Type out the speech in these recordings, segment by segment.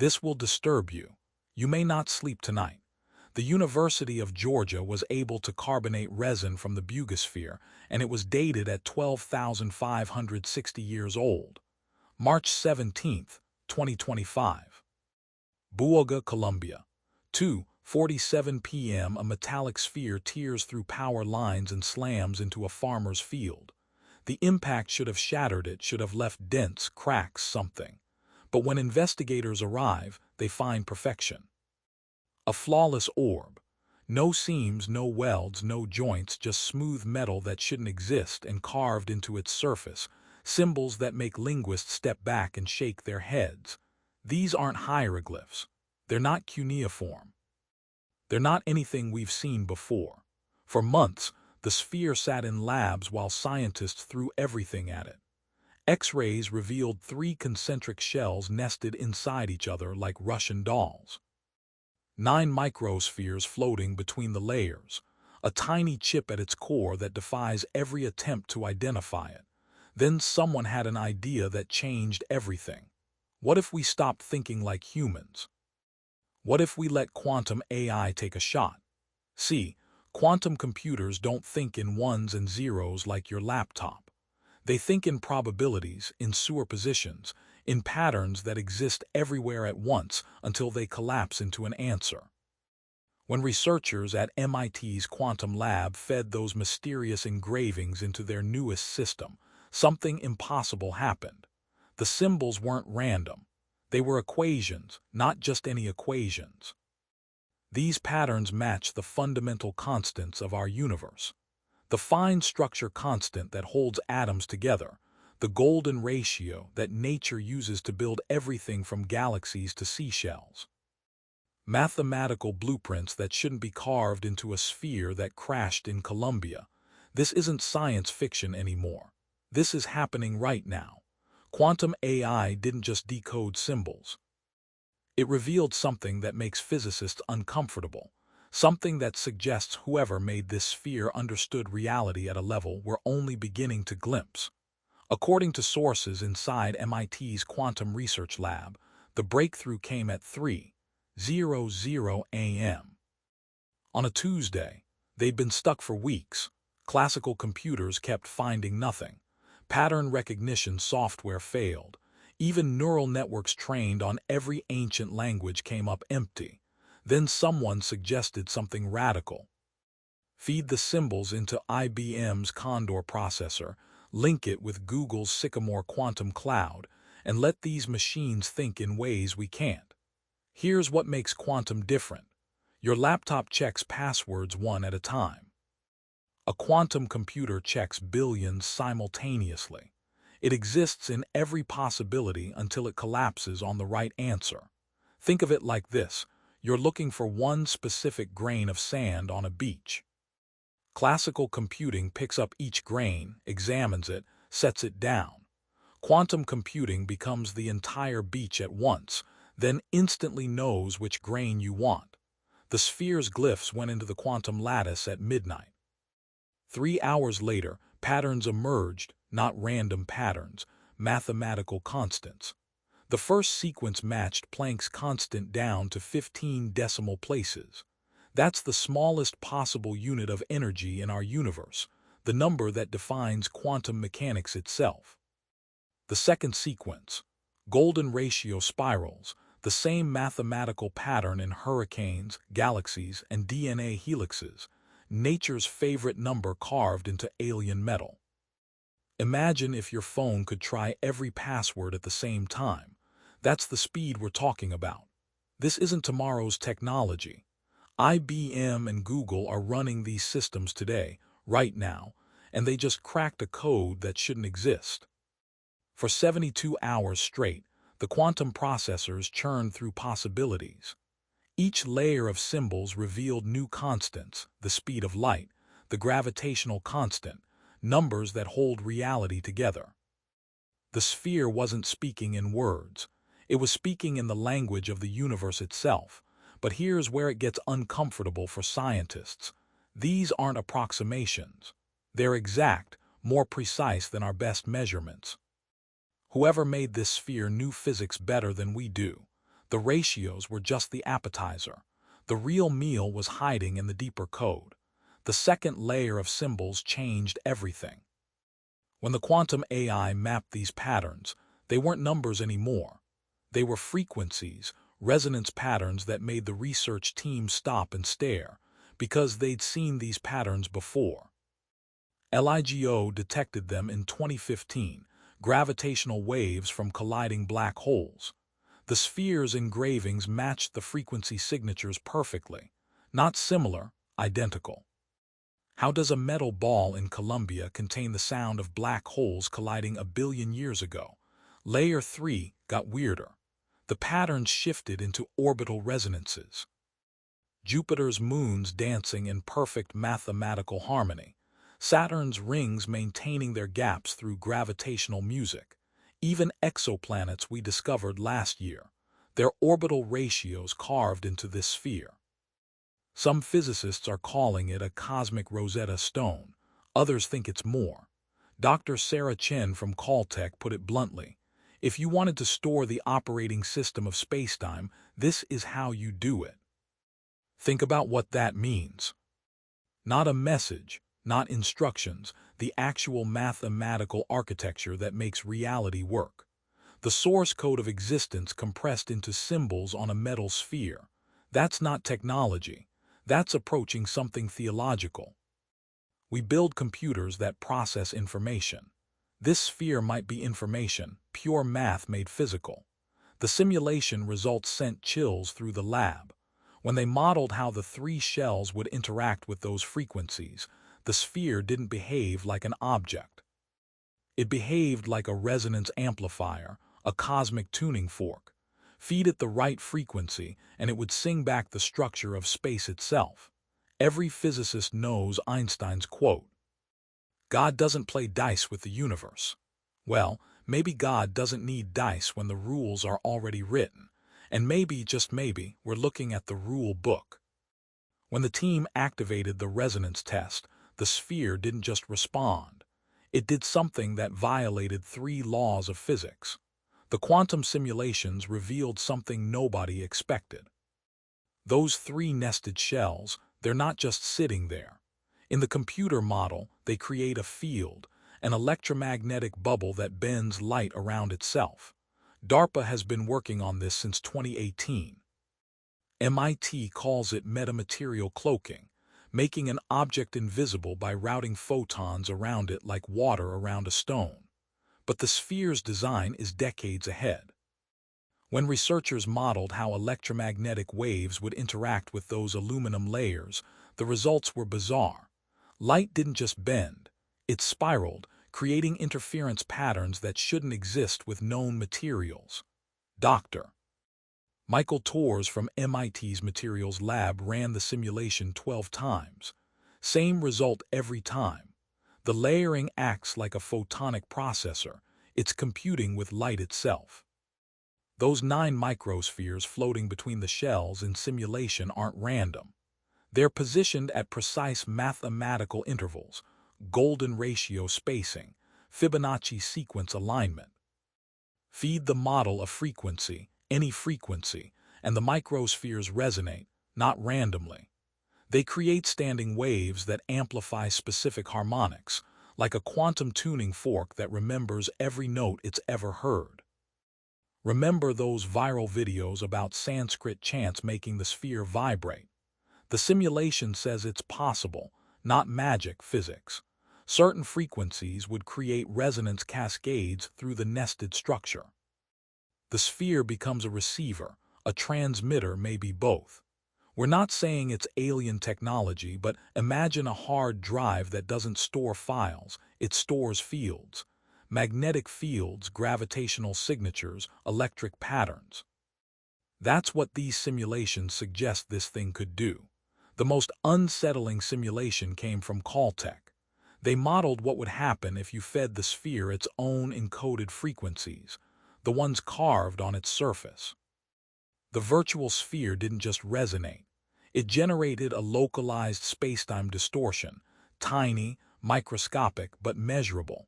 This will disturb you. You may not sleep tonight. The University of Georgia was able to carbonate resin from the Buga sphere, and it was dated at 12,560 years old. March 17, 2025. Buga, Colombia. 2:47 p.m. A metallic sphere tears through power lines and slams into a farmer's field. The impact should have shattered it, should have left dents, cracks, something. But when investigators arrive, they find perfection. A flawless orb. No seams, no welds, no joints, just smooth metal that shouldn't exist and carved into its surface, symbols that make linguists step back and shake their heads. These aren't hieroglyphs. They're not cuneiform. They're not anything we've seen before. For months, the sphere sat in labs while scientists threw everything at it. X-rays revealed 3 concentric shells nested inside each other like Russian dolls. 9 microspheres floating between the layers, a tiny chip at its core that defies every attempt to identify it. Then someone had an idea that changed everything. What if we stopped thinking like humans? What if we let quantum AI take a shot? See, quantum computers don't think in ones and zeros like your laptop. They think in probabilities, in superpositions, in patterns that exist everywhere at once until they collapse into an answer. When researchers at MIT's quantum lab fed those mysterious engravings into their newest system, something impossible happened. The symbols weren't random. They were equations, not just any equations. These patterns match the fundamental constants of our universe. The fine structure constant that holds atoms together, the golden ratio that nature uses to build everything from galaxies to seashells. Mathematical blueprints that shouldn't be carved into a sphere that crashed in Colombia. This isn't science fiction anymore. This is happening right now. Quantum AI didn't just decode symbols. It revealed something that makes physicists uncomfortable. Something that suggests whoever made this sphere understood reality at a level we're only beginning to glimpse. According to sources inside MIT's quantum research lab, the breakthrough came at 3:00 a.m. On a Tuesday. They'd been stuck for weeks. Classical computers kept finding nothing. Pattern recognition software failed. Even neural networks trained on every ancient language came up empty. Then someone suggested something radical. Feed the symbols into IBM's Condor processor, link it with Google's Sycamore quantum cloud, and let these machines think in ways we can't. Here's what makes quantum different. Your laptop checks passwords one at a time. A quantum computer checks billions simultaneously. It exists in every possibility until it collapses on the right answer. Think of it like this. You're looking for one specific grain of sand on a beach. Classical computing picks up each grain, examines it, sets it down. Quantum computing becomes the entire beach at once, then instantly knows which grain you want. The sphere's glyphs went into the quantum lattice at midnight. 3 hours later, patterns emerged, not random patterns, mathematical constants. The first sequence matched Planck's constant down to 15 decimal places. That's the smallest possible unit of energy in our universe, the number that defines quantum mechanics itself. The second sequence, golden ratio spirals, the same mathematical pattern in hurricanes, galaxies, and DNA helixes, nature's favorite number carved into alien metal. Imagine if your phone could try every password at the same time. That's the speed we're talking about. This isn't tomorrow's technology. IBM and Google are running these systems today, right now, and they just cracked a code that shouldn't exist. For 72 hours straight, the quantum processors churned through possibilities. Each layer of symbols revealed new constants, the speed of light, the gravitational constant, numbers that hold reality together. The sphere wasn't speaking in words. It was speaking in the language of the universe itself. But here's where it gets uncomfortable for scientists. These aren't approximations. They're exact, more precise than our best measurements. Whoever made this sphere knew physics better than we do. The ratios were just the appetizer. The real meal was hiding in the deeper code. The second layer of symbols changed everything. When the quantum AI mapped these patterns, they weren't numbers anymore. They were frequencies, resonance patterns that made the research team stop and stare, because they'd seen these patterns before. LIGO detected them in 2015, gravitational waves from colliding black holes. The sphere's engravings matched the frequency signatures perfectly. Not similar, identical. How does a metal ball in Colombia contain the sound of black holes colliding a billion years ago? Layer 3 got weirder. The patterns shifted into orbital resonances. Jupiter's moons dancing in perfect mathematical harmony. Saturn's rings maintaining their gaps through gravitational music. Even exoplanets we discovered last year, their orbital ratios carved into this sphere. Some physicists are calling it a cosmic Rosetta Stone. Others think it's more. Dr. Sarah Chen from Caltech put it bluntly. If you wanted to store the operating system of spacetime, this is how you do it. Think about what that means. Not a message, not instructions, the actual mathematical architecture that makes reality work. The source code of existence compressed into symbols on a metal sphere. That's not technology. That's approaching something theological. We build computers that process information. This sphere might be information, pure math made physical. The simulation results sent chills through the lab. When they modeled how the three shells would interact with those frequencies, the sphere didn't behave like an object. It behaved like a resonance amplifier, a cosmic tuning fork. Feed it the right frequency, and it would sing back the structure of space itself. Every physicist knows Einstein's quote, "God doesn't play dice with the universe." Well, maybe God doesn't need dice when the rules are already written. And maybe, just maybe, we're looking at the rule book. When the team activated the resonance test, the sphere didn't just respond. It did something that violated three laws of physics. The quantum simulations revealed something nobody expected. Those three nested shells, they're not just sitting there. In the computer model, they create a field, an electromagnetic bubble that bends light around itself. DARPA has been working on this since 2018. MIT calls it metamaterial cloaking, making an object invisible by routing photons around it like water around a stone. But the sphere's design is decades ahead. When researchers modeled how electromagnetic waves would interact with those aluminum layers, the results were bizarre. Light didn't just bend, it spiraled, creating interference patterns that shouldn't exist with known materials. Dr. Michael Tors from MIT's Materials Lab ran the simulation 12 times. Same result every time. The layering acts like a photonic processor. It's computing with light itself. Those 9 microspheres floating between the shells in simulation aren't random. They're positioned at precise mathematical intervals, golden ratio spacing, Fibonacci sequence alignment. Feed the model a frequency, any frequency, and the microspheres resonate, not randomly. They create standing waves that amplify specific harmonics, like a quantum tuning fork that remembers every note it's ever heard. Remember those viral videos about Sanskrit chants making the sphere vibrate? The simulation says it's possible, not magic physics. Certain frequencies would create resonance cascades through the nested structure. The sphere becomes a receiver, a transmitter, maybe both. We're not saying it's alien technology, but imagine a hard drive that doesn't store files, it stores fields. Magnetic fields, gravitational signatures, electric patterns. That's what these simulations suggest this thing could do. The most unsettling simulation came from Caltech. They modeled what would happen if you fed the sphere its own encoded frequencies, the ones carved on its surface. The virtual sphere didn't just resonate. It generated a localized spacetime distortion, tiny, microscopic, but measurable.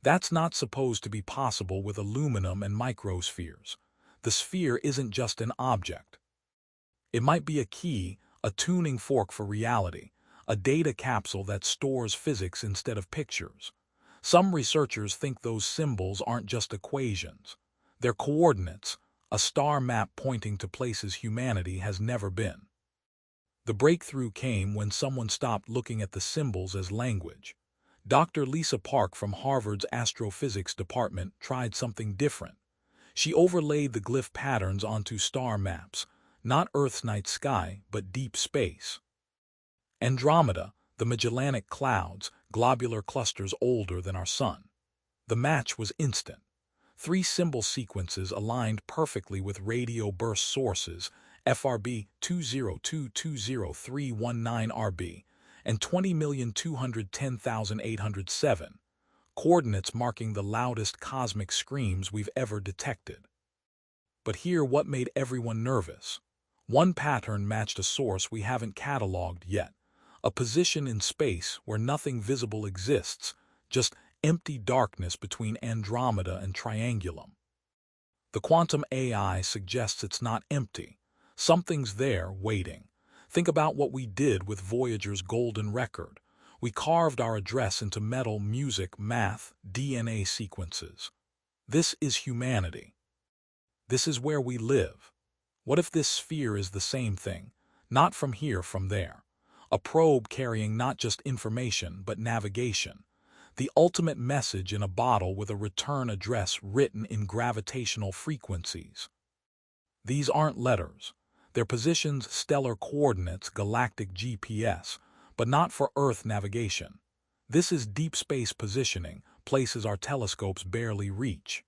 That's not supposed to be possible with aluminum and microspheres. the sphere isn't just an object. It might be a key, a tuning fork for reality, a data capsule that stores physics instead of pictures. Some researchers think those symbols aren't just equations. They're coordinates, a star map pointing to places humanity has never been. The breakthrough came when someone stopped looking at the symbols as language. Dr. Lisa Park from Harvard's astrophysics department tried something different. She overlaid the glyph patterns onto star maps, not Earth's night sky, but deep space. Andromeda, the Magellanic Clouds, globular clusters older than our sun. The match was instant. 3 symbol sequences aligned perfectly with radio burst sources, FRB 202200319RB, and 20,210,807, coordinates marking the loudest cosmic screams we've ever detected. But here what made everyone nervous. One pattern matched a source we haven't cataloged yet, a position in space where nothing visible exists, just empty darkness between Andromeda and Triangulum. The quantum AI suggests it's not empty. Something's there, waiting. Think about what we did with Voyager's golden record. We carved our address into metal, music, math, DNA sequences. This is humanity. This is where we live. What if this sphere is the same thing? Not from here, from there. A probe carrying not just information, but navigation. The ultimate message in a bottle with a return address written in gravitational frequencies. These aren't letters. They're positions, stellar coordinates, galactic GPS, but not for Earth navigation. This is deep space positioning, places our telescopes barely reach.